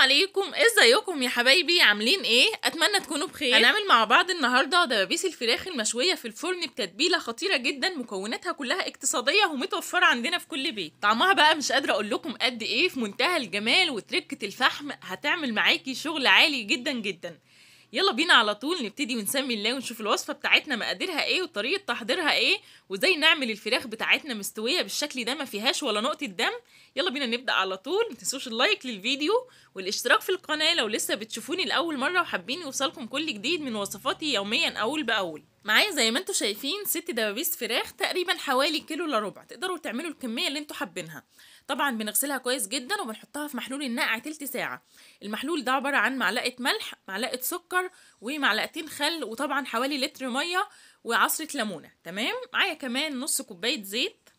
عليكم، ازيكم يا حبايبي؟ عاملين ايه؟ اتمنى تكونوا بخير. هنعمل مع بعض النهارده دبابيس الفراخ المشويه في الفرن بتتبيله خطيره جدا، مكوناتها كلها اقتصاديه ومتوفره عندنا في كل بيت. طعمها بقى مش قادره اقول لكم قد ايه، في منتهى الجمال، وتركه الفحم هتعمل معاكي شغل عالي جدا جدا. يلا بينا على طول نبتدي ونسمي الله ونشوف الوصفه بتاعتنا مقاديرها ايه وطريقه تحضيرها ايه، وازاي نعمل الفراخ بتاعتنا مستويه بالشكل ده ما فيهاش ولا نقطه دم. يلا بينا نبدا على طول. متنسوش اللايك للفيديو والاشتراك في القناه لو لسه بتشوفوني لاول مره وحابين يوصلكم كل جديد من وصفاتي يوميا اول باول. معايا زي ما انتم شايفين 6 دبابيس فراخ، تقريبا حوالي كيلو الا ربع. تقدروا تعملوا الكميه اللي انتم حابينها. طبعا بنغسلها كويس جدا وبنحطها في محلول النقع تلت ساعه. المحلول ده عباره عن معلقه ملح، معلقه سكر، ومعلقتين خل، وطبعا حوالي لتر ميه وعصره ليمونه. تمام. معايا كمان نص كوبايه زيت،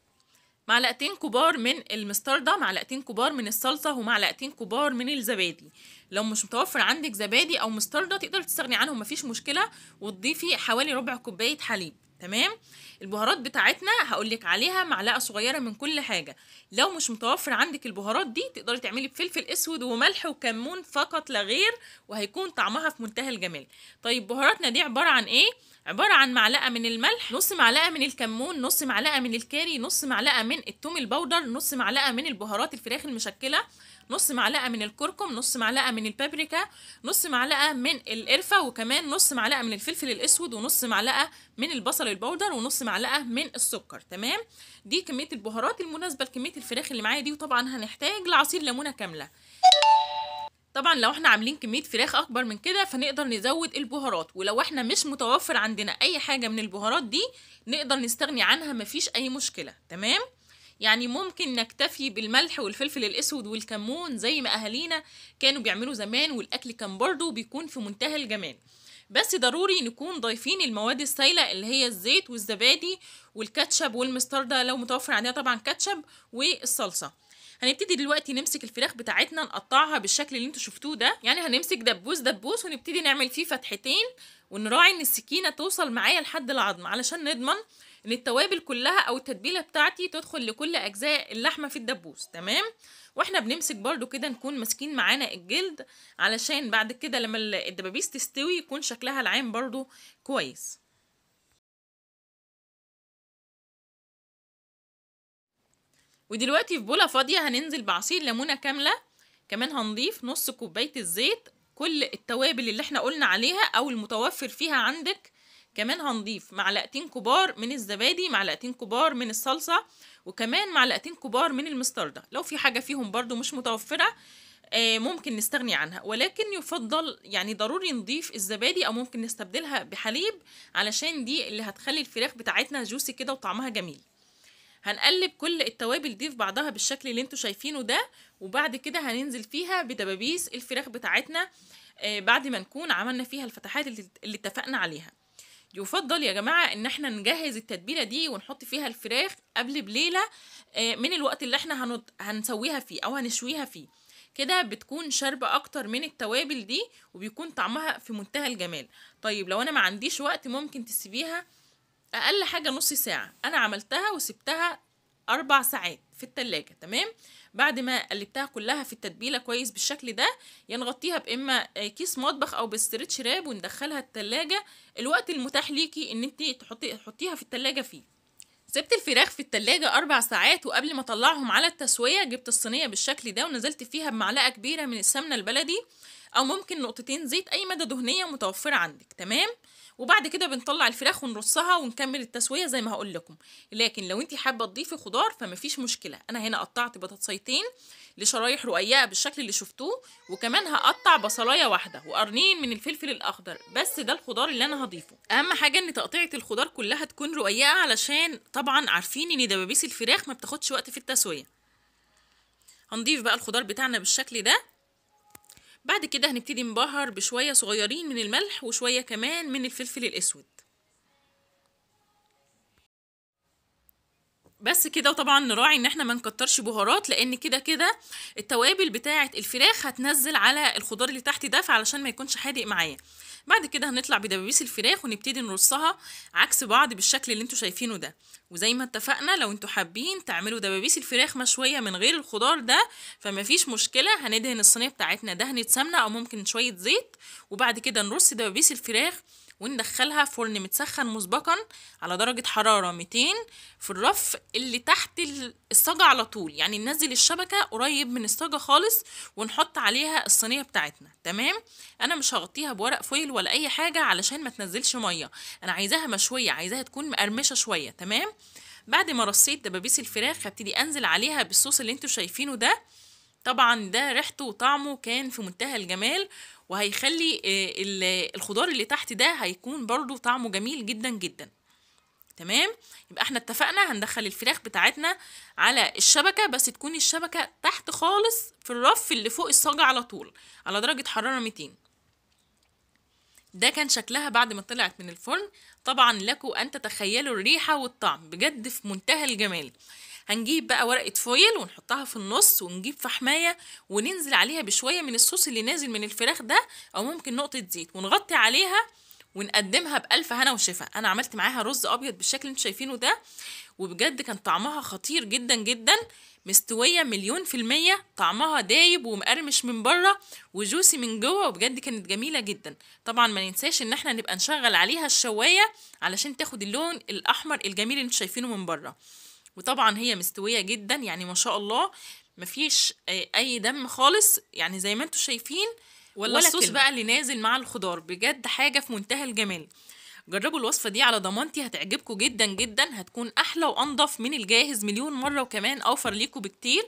معلقتين كبار من المستردة، معلقتين كبار من الصلصة، ومعلقتين كبار من الزبادي. لو مش متوفر عندك زبادي او مستردة تقدر تستغني عنهم، مفيش مشكلة. وتضيفي حوالي ربع كوباية حليب. تمام. البهارات بتاعتنا هقولك عليها معلقة صغيرة من كل حاجة. لو مش متوفر عندك البهارات دي تقدري تعملي بفلفل اسود وملح وكمون فقط لا غير، وهيكون طعمها في منتهى الجمال. طيب بهاراتنا دي عبارة عن ايه؟ عبارة عن معلقة من الملح، نص معلقة من الكمون، نص معلقة من الكاري، نص معلقة من الثوم البودر، نص معلقة من البهارات الفراخ المشكلة، نص معلقة من الكركم، نص معلقة من البابريكا، نص معلقة من القرفة، وكمان نص معلقة من الفلفل الأسود، ونص معلقة من البصل البودر، ونص معلقة من السكر. تمام. دي كمية البهارات المناسبة لكمية الفراخ اللي معايا دي. وطبعا هنحتاج لعصير ليمونة كاملة. طبعا لو احنا عاملين كمية فراخ اكبر من كده فنقدر نزود البهارات، ولو احنا مش متوفر عندنا اي حاجة من البهارات دي نقدر نستغني عنها، مفيش اي مشكلة. تمام. يعني ممكن نكتفي بالملح والفلفل الاسود والكمون زي ما اهالينا كانوا بيعملوا زمان، والاكل كان برضو بيكون في منتهى الجمال. بس ضروري نكون ضايفين المواد السائلة اللي هي الزيت والزبادي والكاتشب والمستردة لو متوفر عندنا طبعا كاتشب، والصلصة. هنبتدي دلوقتي نمسك الفراخ بتاعتنا نقطعها بالشكل اللي انتوا شفتوه ده. يعني هنمسك دبوس دبوس ونبتدي نعمل فيه فتحتين، ونراعي ان السكينة توصل معايا لحد العظم علشان نضمن ان التوابل كلها او التتبيلة بتاعتي تدخل لكل اجزاء اللحمة في الدبوس. تمام. واحنا بنمسك برضو كده نكون ماسكين معانا الجلد، علشان بعد كده لما الدبابيس تستوي يكون شكلها العام برضو كويس. ودلوقتي في بولة فاضية هننزل بعصير ليمونة كاملة، كمان هنضيف نص كوباية الزيت، كل التوابل اللي احنا قلنا عليها او المتوفر فيها عندك. كمان هنضيف معلقتين كبار من الزبادي، معلقتين كبار من الصلصة، وكمان معلقتين كبار من المستردة. لو في حاجة فيهم برضو مش متوفرة ممكن نستغني عنها، ولكن يفضل يعني ضروري نضيف الزبادي، او ممكن نستبدلها بحليب علشان دي اللي هتخلي الفراخ بتاعتنا جوسي كده وطعمها جميل. هنقلب كل التوابل دي في بعضها بالشكل اللي انتوا شايفينه ده، وبعد كده هننزل فيها بدبابيس الفراخ بتاعتنا بعد ما نكون عملنا فيها الفتحات اللي اتفقنا عليها. يفضل يا جماعة ان احنا نجهز التتبيلة دي ونحط فيها الفراخ قبل بليلة من الوقت اللي احنا هنسويها فيه او هنشويها فيه. كده بتكون شاربة اكتر من التوابل دي، وبيكون طعمها في منتهى الجمال. طيب لو انا ما عنديش وقت ممكن تسيبيها اقل حاجة نص ساعة. انا عملتها وسبتها 4 ساعات في التلاجة. تمام. بعد ما قلبتها كلها في التتبيلة كويس بالشكل ده، يا نغطيها باما كيس مطبخ او باسترتش راب وندخلها التلاجة الوقت المتاح ليكي ان انت تحطيها في التلاجة فيه. سبت الفراخ في التلاجة 4 ساعات، وقبل ما اطلعهم على التسوية جبت الصينية بالشكل ده ونزلت فيها بمعلقة كبيرة من السمنة البلدي، او ممكن نقطتين زيت، اي مادة دهنية متوفرة عندك. تمام. وبعد كده بنطلع الفراخ ونرصها ونكمل التسوية زي ما هقول لكم. لكن لو انت حابة تضيفي خضار فمفيش مشكلة. انا هنا قطعت بطاطسيتين لشرايح رقيقة بالشكل اللي شفتوه، وكمان هقطع بصلاية واحدة وقرنين من الفلفل الاخضر. بس ده الخضار اللي انا هضيفه. اهم حاجة ان تقطيعة الخضار كلها تكون رقيقة، علشان طبعا عارفين ان دبابيس الفراخ ما بتاخدش وقت في التسوية. هنضيف بقى الخضار بتاعنا بالشكل ده. بعد كده هنبتدي نبهر بشوية صغيرين من الملح وشوية كمان من الفلفل الأسود. بس كده. وطبعا نراعي ان احنا ما نكترش بهارات، لان كده كده التوابل بتاعة الفراخ هتنزل على الخضار اللي تحت ده، فعلشان ما يكونش حادق معايا. بعد كده هنطلع بدبابيس الفراخ ونبتدي نرصها عكس بعض بالشكل اللي انتوا شايفينه ده. وزي ما اتفقنا لو انتوا حابين تعملوا دبابيس الفراخ مشويه من غير الخضار ده فما فيش مشكله، هندهن الصينيه بتاعتنا دهنه سمنه او ممكن شويه زيت، وبعد كده نرص دبابيس الفراخ وندخلها فرن متسخن مسبقا على درجة حرارة 200 في الرف اللي تحت الصاجة على طول، يعني ننزل الشبكة قريب من الصاجة خالص ونحط عليها الصينية بتاعتنا. تمام. انا مش هغطيها بورق فويل ولا اي حاجة علشان ما تنزلش مية، انا عايزاها مشوية، عايزاها تكون مقرمشة شوية. تمام. بعد ما رصيت دبابيس الفراخ هبتدي انزل عليها بالصوص اللي انتوا شايفينه ده. طبعا ده ريحته وطعمه كان في منتهى الجمال، وهيخلي الخضار اللي تحت ده هيكون برضو طعمه جميل جدا جدا. تمام. يبقى احنا اتفقنا هندخل الفراخ بتاعتنا على الشبكة، بس تكون الشبكة تحت خالص في الرف اللي فوق الصاجة على طول على درجة حرارة 200. ده كان شكلها بعد ما طلعت من الفرن. طبعا لكم ان تتخيلوا الريحة والطعم بجد في منتهى الجمال. هنجيب بقى ورقة فويل ونحطها في النص، ونجيب فحماية وننزل عليها بشوية من الصوص اللي نازل من الفراخ ده، او ممكن نقطة زيت، ونغطي عليها ونقدمها بألف هنا وشفا. انا عملت معاها رز ابيض بالشكل اللي انتوا شايفينه ده، وبجد كان طعمها خطير جدا جدا، مستوية 100%، طعمها دايب ومقرمش من بره وجوسي من جوه، وبجد كانت جميلة جدا. طبعا ما ننساش ان احنا نبقى نشغل عليها الشواية علشان تاخد اللون الاحمر الجميل اللي انتوا شايفينه من بره. وطبعا هي مستوية جدا، يعني ما شاء الله مفيش اي دم خالص، يعني زي ما انتوا شايفين، ولا الصوص بقى اللي نازل مع الخضار، بجد حاجة في منتهى الجمال. جربوا الوصفة دي على ضمانتي، هتعجبكم جدا جدا، هتكون احلى وانضف من الجاهز مليون مرة، وكمان اوفر ليكم بكتير.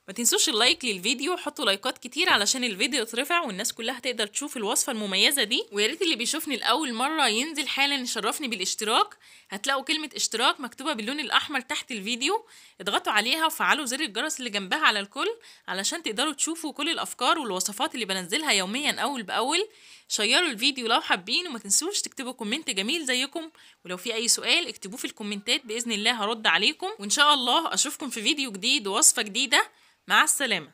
ما تنسوش اللايك للفيديو، حطوا لايكات كتير علشان الفيديو يترفع والناس كلها تقدر تشوف الوصفة المميزة دي. ويا ريت اللي بيشوفني لأول مرة ينزل حالا يشرفني بالاشتراك، هتلاقوا كلمة اشتراك مكتوبة باللون الأحمر تحت الفيديو، اضغطوا عليها وفعلوا زر الجرس اللي جنبها على الكل علشان تقدروا تشوفوا كل الأفكار والوصفات اللي بنزلها يوميا أول بأول. شيروا الفيديو لو حابين، وما تنسوش تكتبوا كومنت جميل زيكم، ولو في أي سؤال اكتبوه في الكومنتات، بإذن الله هرد عليكم، وإن شاء الله أشوفكم في فيديو جديد ووصفة جديدة. مع السلامة.